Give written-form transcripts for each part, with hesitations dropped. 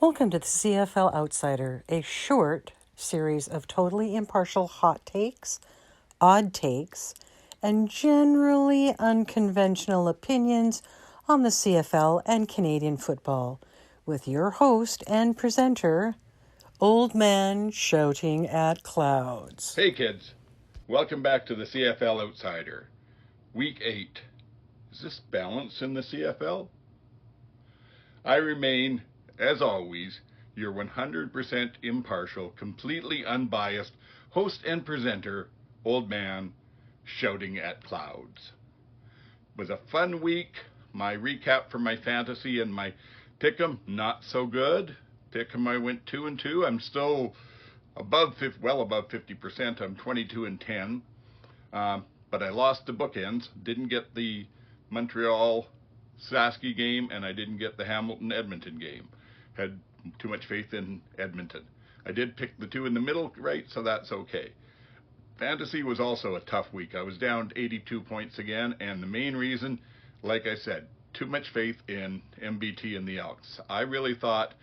Welcome to the CFL Outsider, a short series of totally impartial hot takes, odd takes, and generally unconventional opinions on the CFL and Canadian football, with your host and presenter, Old Man Shouting at Clouds. Hey kids, welcome back to the CFL Outsider. Week 8. Is this balance in the CFL? I remain, as always, your 100% impartial, completely unbiased host and presenter, Old Man Shouting at Clouds. It was a fun week. My recap for my fantasy and my pick'em, not so good. Pick'em, I went 2-2. I'm still well above 50%. I'm 22-10. But I lost the bookends. Didn't get the Montreal Saskatchewan game, and I didn't get the Hamilton Edmonton game. Had too much faith in Edmonton. I did pick the two in the middle right, so that's okay. Fantasy was also a tough week. I was down 82 points again, and the main reason, like I said, too much faith in MBT and the Elks. I really thought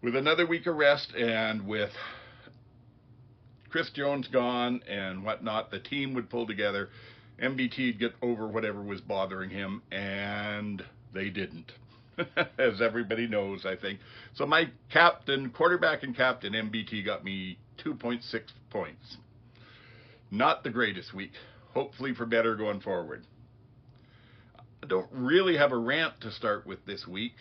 with another week of rest and with Chris Jones gone and whatnot, the team would pull together. MBT'd get over whatever was bothering him, and they didn't, as everybody knows, I think. So my quarterback and captain, MBT, got me 2.6 points. Not the greatest week. Hopefully for better going forward. I don't really have a rant to start with this week,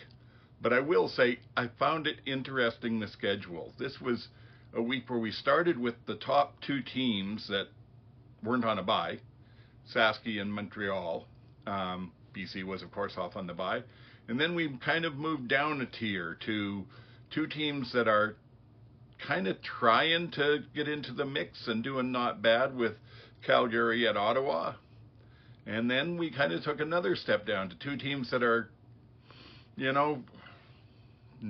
but I will say I found it interesting, the schedule. This was a week where we started with the top two teams that weren't on a bye, Saskatchewan and Montreal. BC was, of course, off on the bye. And then we kind of moved down a tier to two teams that are kind of trying to get into the mix and doing not bad, with Calgary and Ottawa. And then we kind of took another step down to two teams that are,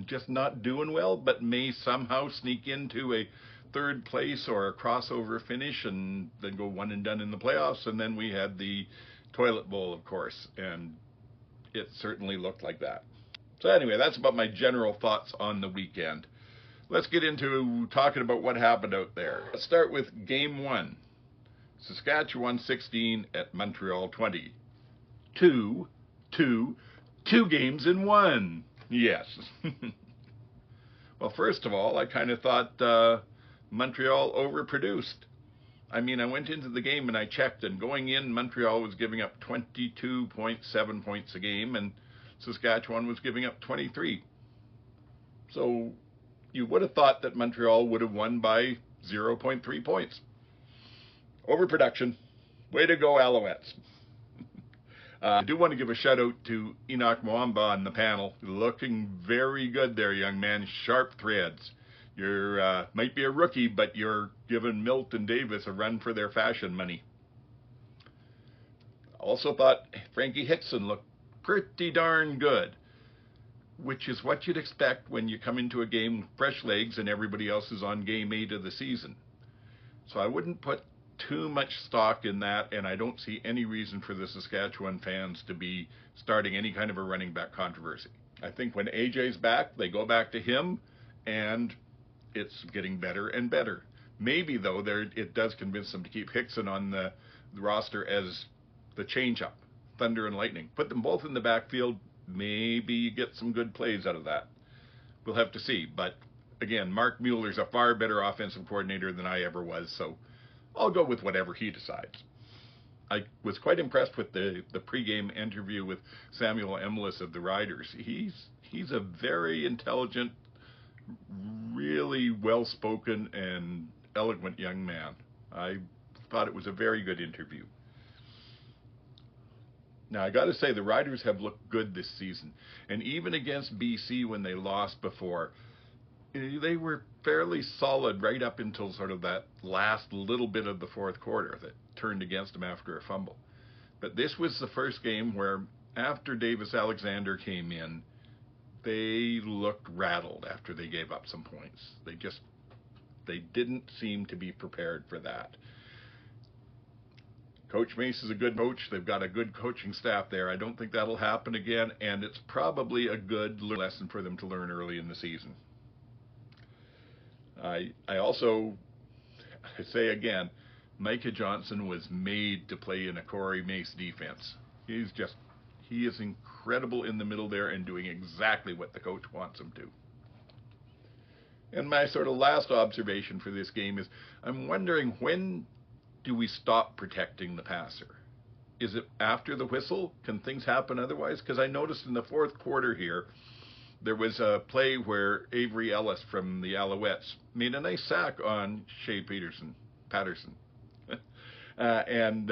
just not doing well, but may somehow sneak into a third place or a crossover finish and then go one and done in the playoffs. And then we had the toilet bowl, of course, and it certainly looked like that. So anyway, that's about my general thoughts on the weekend. Let's get into talking about what happened out there. Let's start with Game 1. Saskatchewan 16 at Montreal 20. Two games in one. Yes. Well, first of all, I kind of thought Montreal overproduced. I mean, I went into the game and I checked, and going in, Montreal was giving up 22.7 points a game, and Saskatchewan was giving up 23. So you would have thought that Montreal would have won by 0.3 points. Overproduction. Way to go, Alouettes. I do want to give a shout out to Enoch Mwamba on the panel. Looking very good there, young man. Sharp threads. You're might be a rookie, but you're giving Milt and Davis a run for their fashion money. Also thought Frankie Hickson looked pretty darn good, which is what you'd expect when you come into a game with fresh legs and everybody else is on game 8 of the season. So I wouldn't put too much stock in that, and I don't see any reason for the Saskatchewan fans to be starting any kind of a running back controversy. I think when AJ's back, they go back to him, and it's getting better and better. Maybe, though, it does convince them to keep Hickson on the roster as the change-up, thunder and lightning. Put them both in the backfield, maybe you get some good plays out of that. We'll have to see. But, again, Mark Mueller's a far better offensive coordinator than I ever was, so I'll go with whatever he decides. I was quite impressed with the pregame interview with Samuel Emlis of the Riders. He's a very intelligent, really well-spoken and eloquent young man. I thought it was a very good interview. Now, I got to say, the Riders have looked good this season. And even against BC when they lost before, they were fairly solid right up until sort of that last little bit of the fourth quarter that turned against them after a fumble. But this was the first game where, after Davis Alexander came in, they looked rattled after they gave up some points. They didn't seem to be prepared for that. Coach Mace is a good coach. They've got a good coaching staff there. I don't think that'll happen again, and it's probably a good lesson for them to learn early in the season. I also say again, Micah Johnson was made to play in a Corey Mace defense. He is incredible in the middle there and doing exactly what the coach wants him to. And my sort of last observation for this game is I'm wondering, when do we stop protecting the passer? Is it after the whistle? Can things happen otherwise? Because I noticed in the fourth quarter here, there was a play where Avery Ellis from the Alouettes made a nice sack on Shea Patterson. And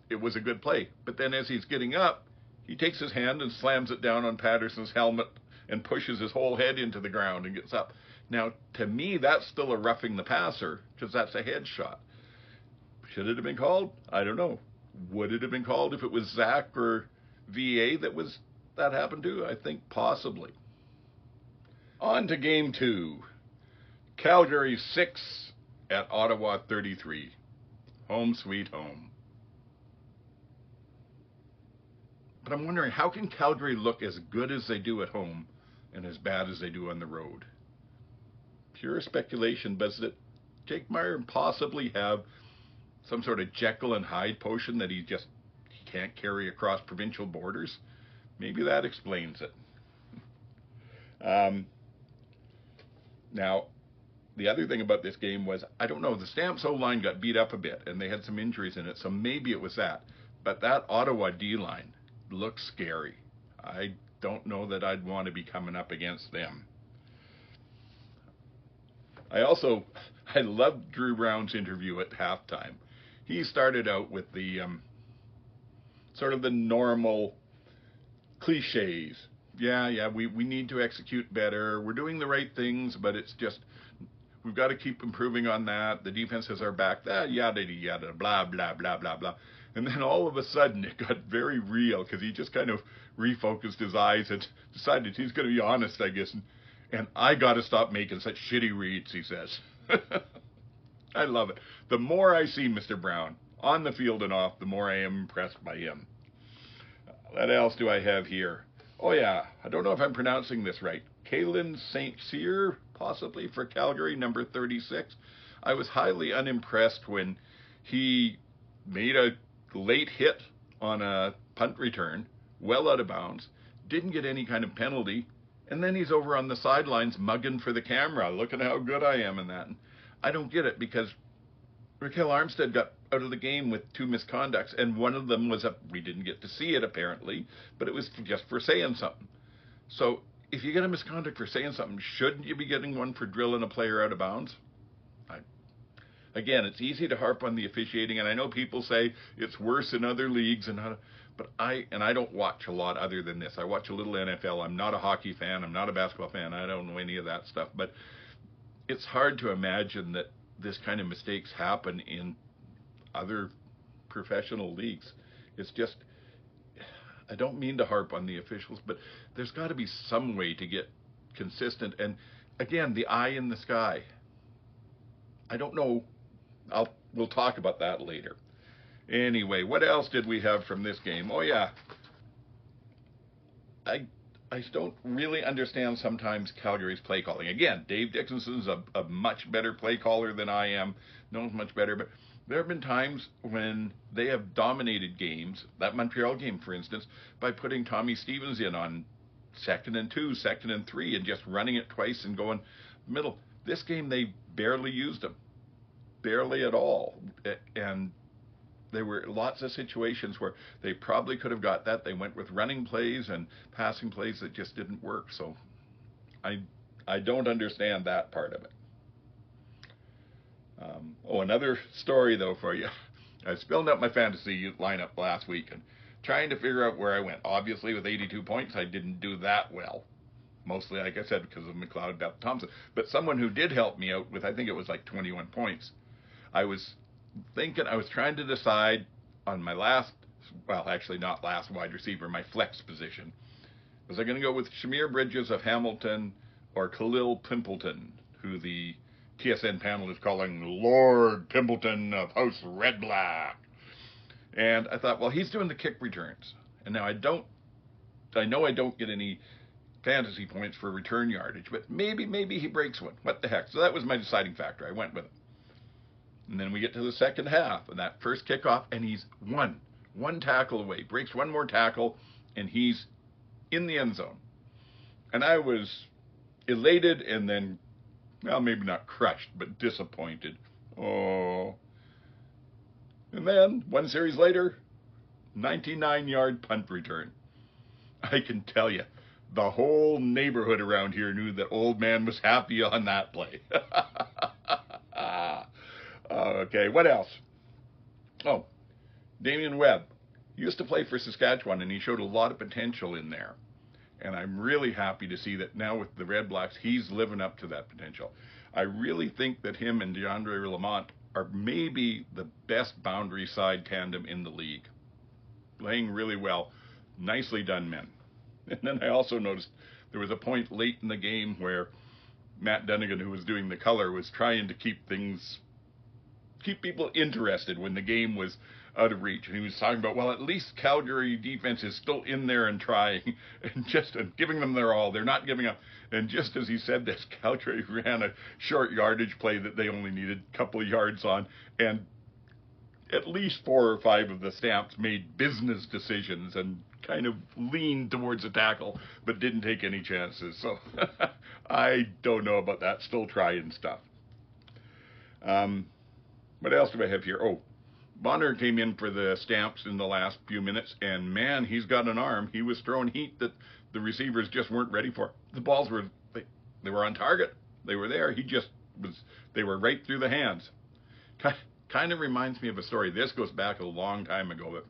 it was a good play. But then as he's getting up, he takes his hand and slams it down on Patterson's helmet and pushes his whole head into the ground and gets up. Now, to me, that's still a roughing the passer, because that's a headshot. Should it have been called? I don't know. Would it have been called if it was Zach or VA that happened to? I think possibly. On to game 2. Calgary 6 at Ottawa 33. Home sweet home. But I'm wondering, how can Calgary look as good as they do at home and as bad as they do on the road? Pure speculation, but does Jake Meyer possibly have some sort of Jekyll and Hyde potion that he can't carry across provincial borders? Maybe that explains it. Now, the other thing about this game was, I don't know, the Stamps O-line got beat up a bit, and they had some injuries in it, so maybe it was that. But that Ottawa D-line looks scary. I don't know that I'd want to be coming up against them. I loved Drew Brown's interview at halftime. He started out with the sort of the normal cliches. Yeah, we need to execute better. We're doing the right things, but it's just, we've got to keep improving on that. The defense has our back. Yada, yada, blah, blah, blah, blah, blah. And then all of a sudden it got very real, because he just kind of refocused his eyes and decided he's going to be honest, I guess. And I got to stop making such shitty reads, he says. I love it. The more I see Mr. Brown on the field and off, the more I am impressed by him. What else do I have here? Oh yeah, I don't know if I'm pronouncing this right. Kalen St. Cyr, possibly, for Calgary, number 36. I was highly unimpressed when he made a late hit on a punt return, well out of bounds, didn't get any kind of penalty, and then he's over on the sidelines mugging for the camera, looking how good I am in that. And I don't get it, because Raquel Armstead got out of the game with 2 misconducts, and one of them was we didn't get to see it apparently, but it was just for saying something. So if you get a misconduct for saying something, shouldn't you be getting one for drilling a player out of bounds? Again, it's easy to harp on the officiating, and I know people say it's worse in other leagues, but I don't watch a lot other than this. I watch a little NFL. I'm not a hockey fan. I'm not a basketball fan. I don't know any of that stuff. But it's hard to imagine that this kind of mistakes happen in other professional leagues. It's just, I don't mean to harp on the officials, but there's got to be some way to get consistent. And again, the eye in the sky. I don't know. We'll talk about that later. Anyway, what else did we have from this game? Oh yeah, I don't really understand sometimes Calgary's play calling. Again, Dave Dixonson's a much better play caller than I am. Knows much better, but there have been times when they have dominated games, that Montreal game, for instance, by putting Tommy Stevens in on 2nd and 2, 2nd and 3, and just running it twice and going middle. This game, they barely used him. Barely at all. And there were lots of situations where they probably could have got that. They went with running plays and passing plays that just didn't work. So I don't understand that part of it. Another story, though, for you. I spilled out my fantasy lineup last week and trying to figure out where I went. Obviously, with 82 points, I didn't do that well. Mostly, like I said, because of McLeod, Beth Thompson. But someone who did help me out with, I think it was like 21 points. I was trying to decide on my last, well, actually not last wide receiver, my flex position. Was I going to go with Shamir Bridges of Hamilton or Khalil Pimpleton, who the TSN panel is calling Lord Pimpleton of House Red Black? And I thought, well, he's doing the kick returns. And now I know I don't get any fantasy points for return yardage, but maybe he breaks one. What the heck? So that was my deciding factor. I went with him. And then we get to the second half, and that first kickoff, and he's one tackle away, breaks one more tackle, and he's in the end zone. And I was elated and then, well, maybe not crushed, but disappointed. Oh. And then, one series later, 99-yard punt return. I can tell you, the whole neighborhood around here knew that old man was happy on that play. Okay, what else? Oh, Damian Webb. He used to play for Saskatchewan, and he showed a lot of potential in there. And I'm really happy to see that now with the Red Blacks, he's living up to that potential. I really think that him and DeAndre Lamont are maybe the best boundary side tandem in the league. Playing really well. Nicely done, men. And then I also noticed there was a point late in the game where Matt Dunnigan, who was doing the color, was trying to keep people interested when the game was out of reach. And he was talking about, well, at least Calgary defense is still in there and trying and giving them their all. They're not giving up. And just as he said this, Calgary ran a short yardage play that they only needed a couple of yards on, and at least 4 or 5 of the Stamps made business decisions and kind of leaned towards a tackle, but didn't take any chances. So I don't know about that. Still trying stuff. What else do I have here? Oh, Bonner came in for the Stamps in the last few minutes, and man, he's got an arm. He was throwing heat that the receivers just weren't ready for. The balls were, they were on target. They were there. They were right through the hands. Kind of reminds me of a story. This goes back a long time ago, but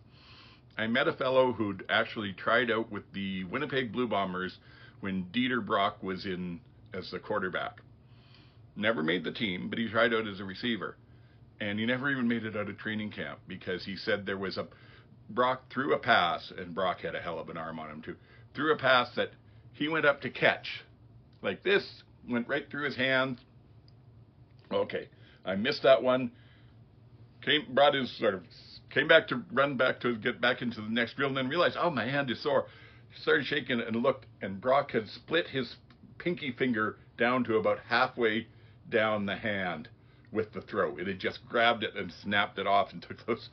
I met a fellow who'd actually tried out with the Winnipeg Blue Bombers when Dieter Brock was in as the quarterback. Never made the team, but he tried out as a receiver. And he never even made it out of training camp because he said there was Brock threw a pass, and Brock had a hell of an arm on him too, threw a pass that he went up to catch. Like this, went right through his hands. Okay, I missed that one. Came back to run back to get back into the next drill, and then realized, oh, my hand is sore. Started shaking and looked, and Brock had split his pinky finger down to about halfway down the hand with the throw. It had just grabbed it and snapped it off and took those.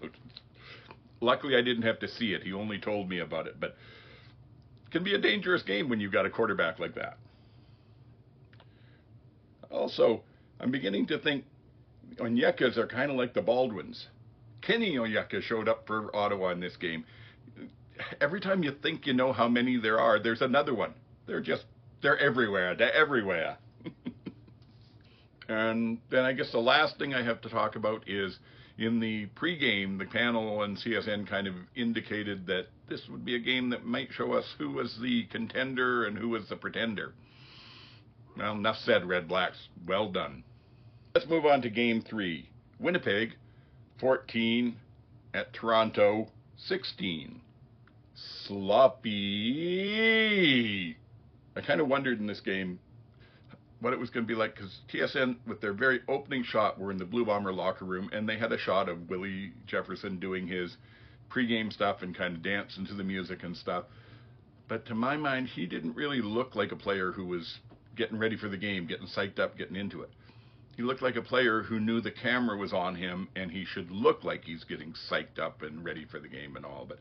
Luckily, I didn't have to see it. He only told me about it, but it can be a dangerous game when you've got a quarterback like that. Also, I'm beginning to think Onyekas are kind of like the Baldwins. Kenny Onyeka showed up for Ottawa in this game. Every time you think you know how many there are, there's another one. They're everywhere. They're everywhere. And then I guess the last thing I have to talk about is in the pregame, the panel and CSN kind of indicated that this would be a game that might show us who was the contender and who was the pretender. Well, enough said, Red Blacks. Well done. Let's move on to Game 3. Winnipeg, 14 at Toronto, 16. Sloppy. I kind of wondered in this game what it was going to be like, because TSN, with their very opening shot, were in the Blue Bomber locker room, and they had a shot of Willie Jefferson doing his pregame stuff and kind of dancing to the music and stuff. But to my mind, he didn't really look like a player who was getting ready for the game, getting psyched up, getting into it. He looked like a player who knew the camera was on him, and he should look like he's getting psyched up and ready for the game and all, but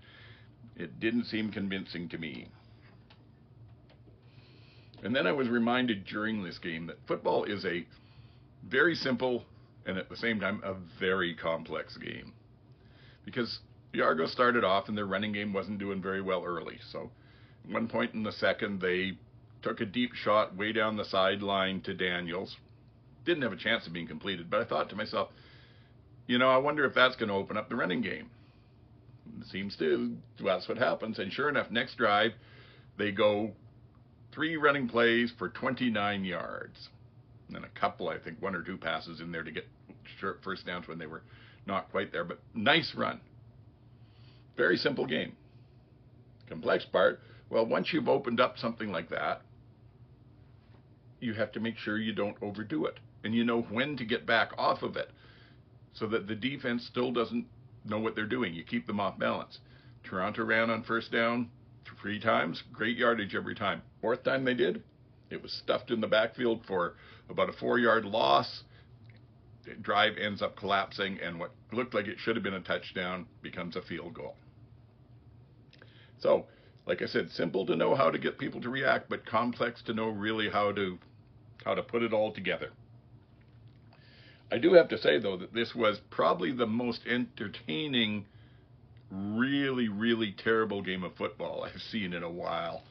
it didn't seem convincing to me. And then I was reminded during this game that football is a very simple and at the same time a very complex game. Because the Argos started off and their running game wasn't doing very well early. So at one point in the second, they took a deep shot way down the sideline to Daniels. Didn't have a chance of being completed, but I thought to myself, I wonder if that's going to open up the running game. It seems to. That's what happens. And sure enough, next drive, they go 3 running plays for 29 yards. And then a couple, I think 1 or 2 passes in there to get short first downs when they were not quite there. But nice run. Very simple game. Complex part, well, once you've opened up something like that, you have to make sure you don't overdo it. And you know when to get back off of it so that the defense still doesn't, know what they're doing. You keep them off balance. Toronto ran on first down 3 times, great yardage every time. Fourth time they did, it was stuffed in the backfield for about a 4-yard loss. The drive ends up collapsing, and what looked like it should have been a touchdown becomes a field goal. So, like I said, simple to know how to get people to react, but complex to know really how to put it all together. I do have to say, though, that this was probably the most entertaining, really, really terrible game of football I've seen in a while.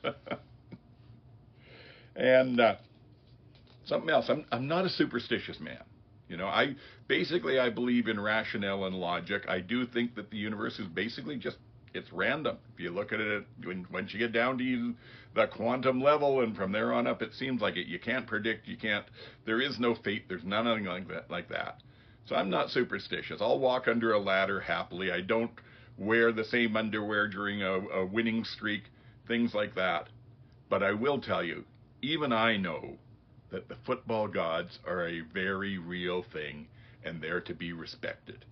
And something else, I'm not a superstitious man. You know, I believe in rationale and logic. I do think that the universe is basically just, it's random. If you look at it, once you get down to the quantum level, and from there on up, it seems like it. You can't predict. There is no fate. There's nothing like that. So I'm not superstitious. I'll walk under a ladder happily. I don't wear the same underwear during a winning streak, things like that. But I will tell you, even I know that the football gods are a very real thing, and they're to be respected.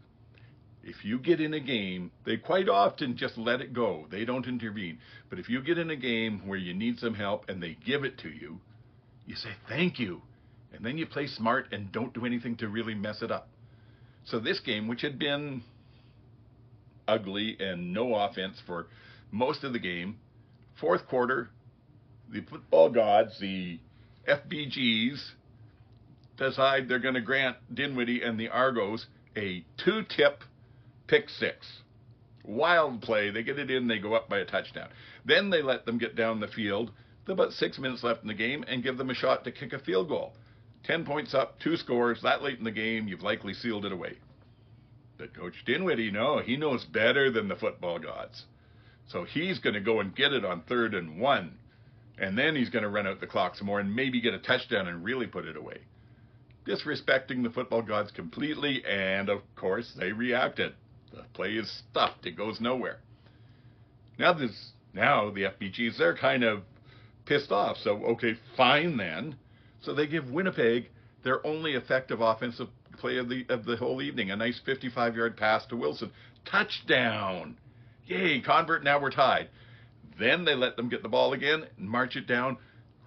If you get in a game, they quite often just let it go. They don't intervene. But if you get in a game where you need some help and they give it to you, you say thank you. And then you play smart and don't do anything to really mess it up. So this game, which had been ugly and no offense for most of the game, fourth quarter, the football gods, the FBGs, decide they're going to grant Dinwiddie and the Argos a 2-tip pick six. Wild play. They get it in, they go up by a touchdown. Then they let them get down the field with about 6 minutes left in the game and give them a shot to kick a field goal. 10 points up, 2 scores, that late in the game, you've likely sealed it away. But Coach Dinwiddie, no, he knows better than the football gods. So he's going to go and get it on 3rd and 1. And then he's going to run out the clock some more and maybe get a touchdown and really put it away. Disrespecting the football gods completely, and of course they reacted. The play is stuffed. It goes nowhere. Now the FBGs, they're kind of pissed off. So, okay, fine then. So they give Winnipeg their only effective offensive play of the whole evening. A nice 55-yard pass to Wilson. Touchdown! Yay, convert, now we're tied. Then they let them get the ball again and march it down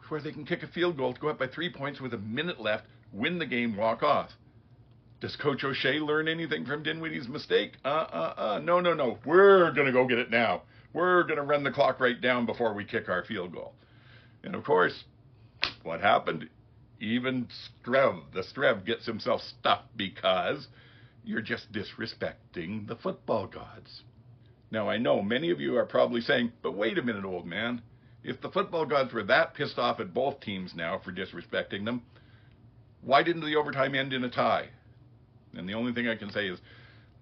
where they can kick a field goal to go up by 3 points with a minute left, win the game, walk off. Does Coach O'Shea learn anything from Dinwiddie's mistake? No. We're going to go get it now. We're going to run the clock right down before we kick our field goal. And of course, what happened? Even the Strev gets himself stuffed because you're just disrespecting the football gods. Now, I know many of you are probably saying, but wait a minute, old man. If the football gods were that pissed off at both teams now for disrespecting them, why didn't the overtime end in a tie? And the only thing I can say is,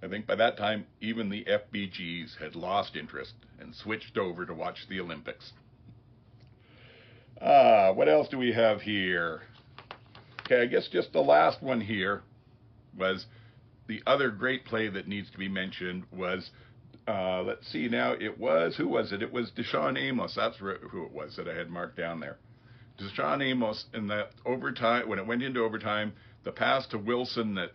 I think by that time, even the FBGs had lost interest and switched over to watch the Olympics. What else do we have here? Okay, I guess just the last one here was the other great play that needs to be mentioned was, let's see now, who was it? It was Deshaun Amos. That's who it was that I had marked down there. Deshaun Amos, in that overtime, when it went into overtime, the pass to Wilson that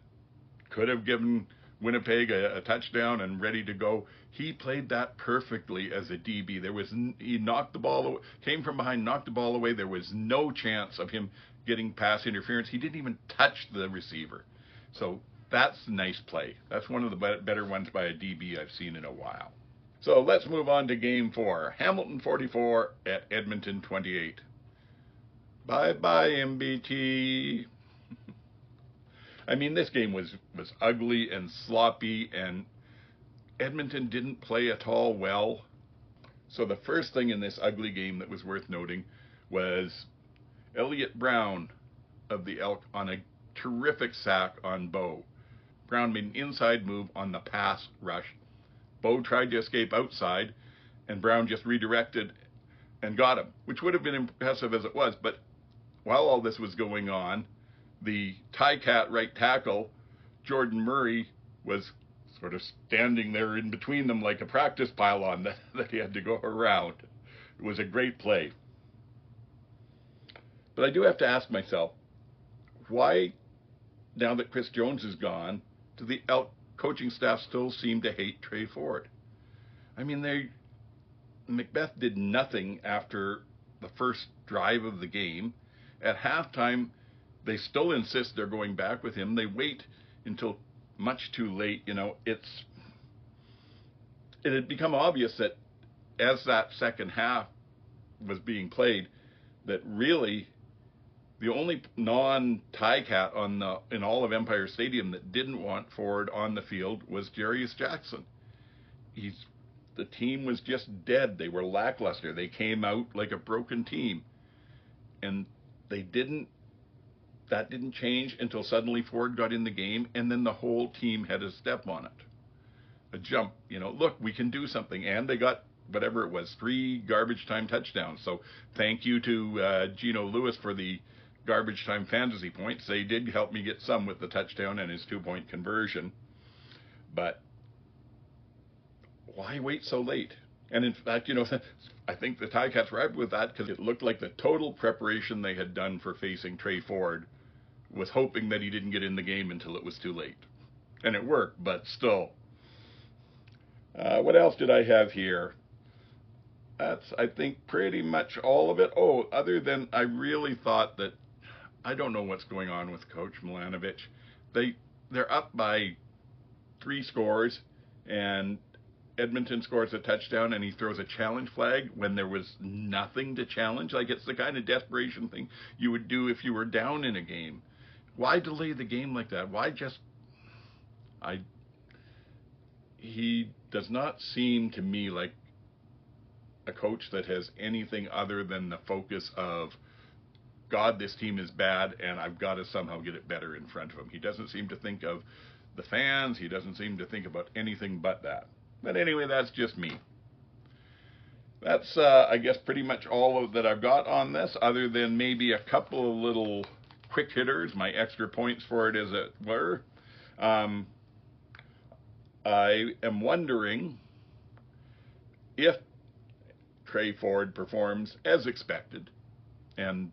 could have given Winnipeg a touchdown and ready to go, he played that perfectly as a DB. He knocked the ball away, came from behind, knocked the ball away. There was no chance of him getting pass interference. He didn't even touch the receiver. So that's a nice play. That's one of the better ones by a DB I've seen in a while. So let's move on to Game 4. Hamilton 44 at Edmonton 28. Bye-bye, MBT. I mean, this game was ugly and sloppy, and Edmonton didn't play at all well. So the first thing in this ugly game that was worth noting was Elliott Brown of the Elk on a terrific sack on Bo. Brown made an inside move on the pass rush. Bo tried to escape outside, and Brown just redirected and got him, which would have been impressive as it was. But while all this was going on, the Tie-Cat right tackle, Jordan Murray, was sort of standing there in between them like a practice pylon that he had to go around. It was a great play. But I do have to ask myself, why, now that Chris Jones is gone, do the Elk coaching staff still seem to hate Trey Ford. I mean, Macbeth did nothing after the first drive of the game. At halftime, they still insist they're going back with him. They wait until much too late. It had become obvious that as that second half was being played, that really the only non-tie-cat in all of Empire Stadium that didn't want Ford on the field was Jarius Jackson. The team was just dead. They were lackluster. They came out like a broken team. And that didn't change until suddenly Ford got in the game, and then the whole team had a step on it. A jump. Look, we can do something. And they got, whatever it was, 3 garbage time touchdowns. So thank you to Geno Lewis for the garbage time fantasy points. They did help me get some with the touchdown and his 2-point conversion. But why wait so late? And in fact, I think the Ticats were happy with that because it looked like the total preparation they had done for facing Trey Ford was hoping that he didn't get in the game until it was too late. And it worked, but still. What else did I have here? That's, I think, pretty much all of it. Oh, other than I really thought that, I don't know what's going on with Coach Milanovic. They're up by 3 scores, and Edmonton scores a touchdown, and he throws a challenge flag when there was nothing to challenge. Like, it's the kind of desperation thing you would do if you were down in a game. Why delay the game like that? Why just... He does not seem to me like a coach that has anything other than the focus of, God, this team is bad, and I've got to somehow get it better in front of him. He doesn't seem to think of the fans. He doesn't seem to think about anything but that. But anyway, that's just me. That's, I guess, pretty much all that I've got on this, other than maybe a couple of little quick hitters, my extra points for it, as it were. I am wondering if Trey Ford performs as expected, and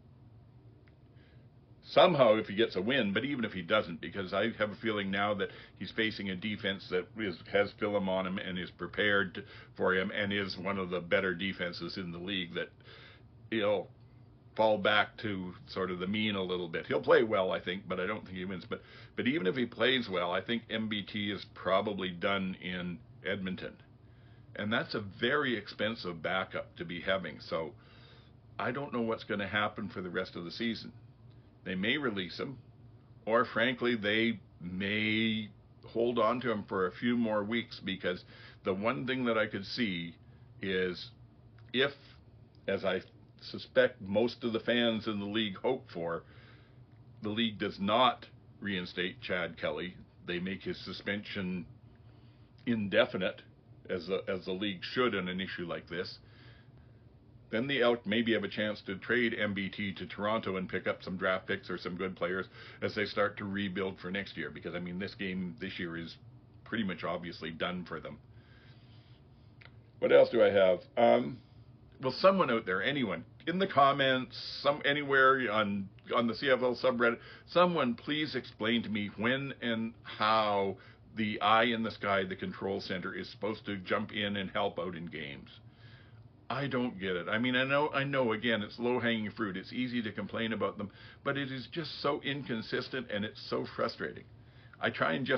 somehow if he gets a win, but even if he doesn't, because I have a feeling now that he's facing a defense that has film on him and is prepared for him and is one of the better defenses in the league, that he'll fall back to sort of the mean a little bit. He'll play well, I think, but I don't think he wins. But even if he plays well, I think MBT is probably done in Edmonton. And that's a very expensive backup to be having. So I don't know what's going to happen for the rest of the season. They may release him, or frankly, they may hold on to him for a few more weeks, because the one thing that I could see is if, as I suspect most of the fans in the league hope for, the league does not reinstate Chad Kelly, they make his suspension indefinite, as the league should in an issue like this, then the Elk maybe have a chance to trade MBT to Toronto and pick up some draft picks or some good players as they start to rebuild for next year. Because, I mean, this game this year is pretty much obviously done for them. What else do I have? Well, someone out there, anyone, in the comments, anywhere on the CFL subreddit, someone please explain to me when and how the eye in the sky, the control center, is supposed to jump in and help out in games. I don't get it. I mean, I know, again, it's low-hanging fruit. It's easy to complain about them, but it is just so inconsistent, and it's so frustrating. I try and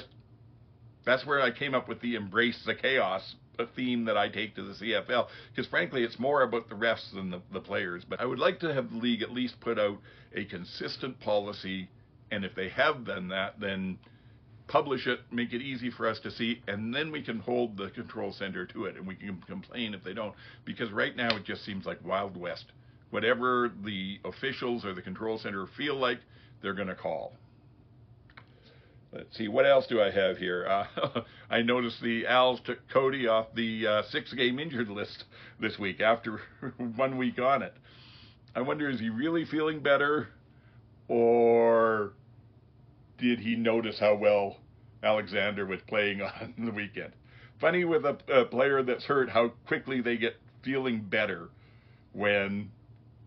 that's where I came up with the embrace the chaos theme that I take to the CFL, because frankly, it's more about the refs than the players. But I would like to have the league at least put out a consistent policy, and if they have done that, then publish it, make it easy for us to see, and then we can hold the control center to it, and we can complain if they don't, because right now it just seems like Wild West. Whatever the officials or the control center feel like, they're going to call. Let's see, what else do I have here? I noticed the Als took Cody off the 6-game injured list this week after 1 week on it. I wonder, is he really feeling better, or did he notice how well Alexander was playing on the weekend? Funny with a player that's hurt, how quickly they get feeling better when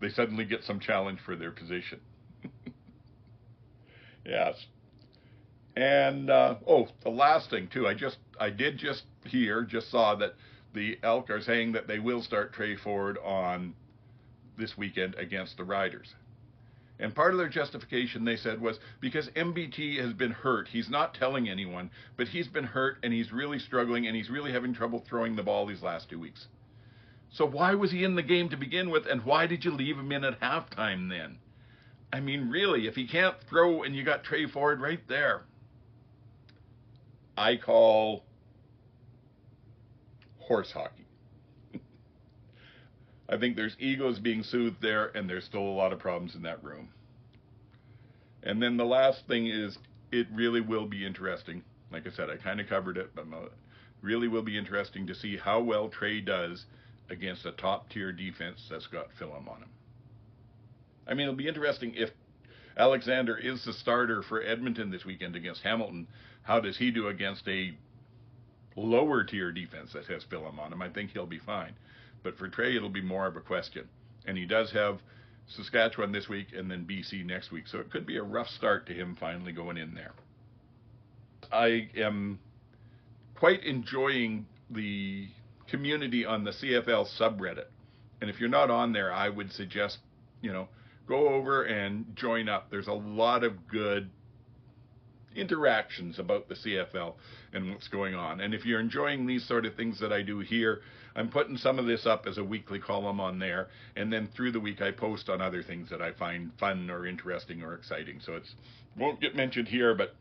they suddenly get some challenge for their position. Yes. And oh, the last thing too, I did just saw that the Elk are saying that they will start Trey Ford on this weekend against the Riders. And part of their justification, they said, was because MBT has been hurt. He's not telling anyone, but he's been hurt and he's really struggling and he's really having trouble throwing the ball these last 2 weeks. So why was he in the game to begin with, and why did you leave him in at halftime then? I mean, really, if he can't throw and you got Trey Ford right there, I call horse hockey. I think there's egos being soothed there, and there's still a lot of problems in that room. And then the last thing is, it really will be interesting. Like I said, I kind of covered it, but it really will be interesting to see how well Trey does against a top-tier defense that's got film on him. I mean, it'll be interesting if Alexander is the starter for Edmonton this weekend against Hamilton. How does he do against a lower-tier defense that has film on him? I think he'll be fine. But for Trey, it'll be more of a question. And he does have Saskatchewan this week and then BC next week. So it could be a rough start to him finally going in there. I am quite enjoying the community on the CFL subreddit. And if you're not on there, I would suggest, go over and join up. There's a lot of good interactions about the CFL and what's going on. And if you're enjoying these sort of things that I do here, I'm putting some of this up as a weekly column on there, and then through the week I post on other things that I find fun or interesting or exciting. So it won't get mentioned here, but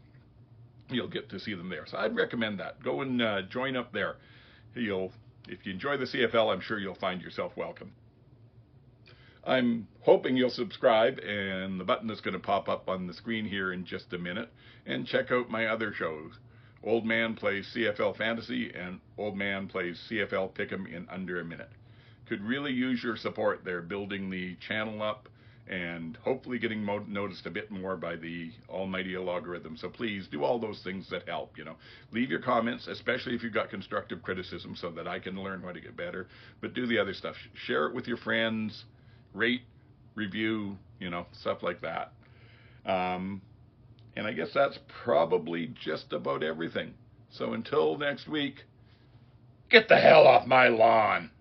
you'll get to see them there. So I'd recommend that. Go and join up there. If you enjoy the CFL, I'm sure you'll find yourself welcome. I'm hoping you'll subscribe, and the button is going to pop up on the screen here in just a minute, and check out my other shows. Old Man Plays CFL Fantasy, and Old Man Plays CFL Pick'em in under a minute. Could really use your support there, building the channel up, and hopefully getting noticed a bit more by the almighty algorithm. So please do all those things that help. Leave your comments, especially if you've got constructive criticism, so that I can learn how to get better. But do the other stuff. Share it with your friends. Rate, review, stuff like that. And I guess that's probably just about everything. So until next week, get the hell off my lawn.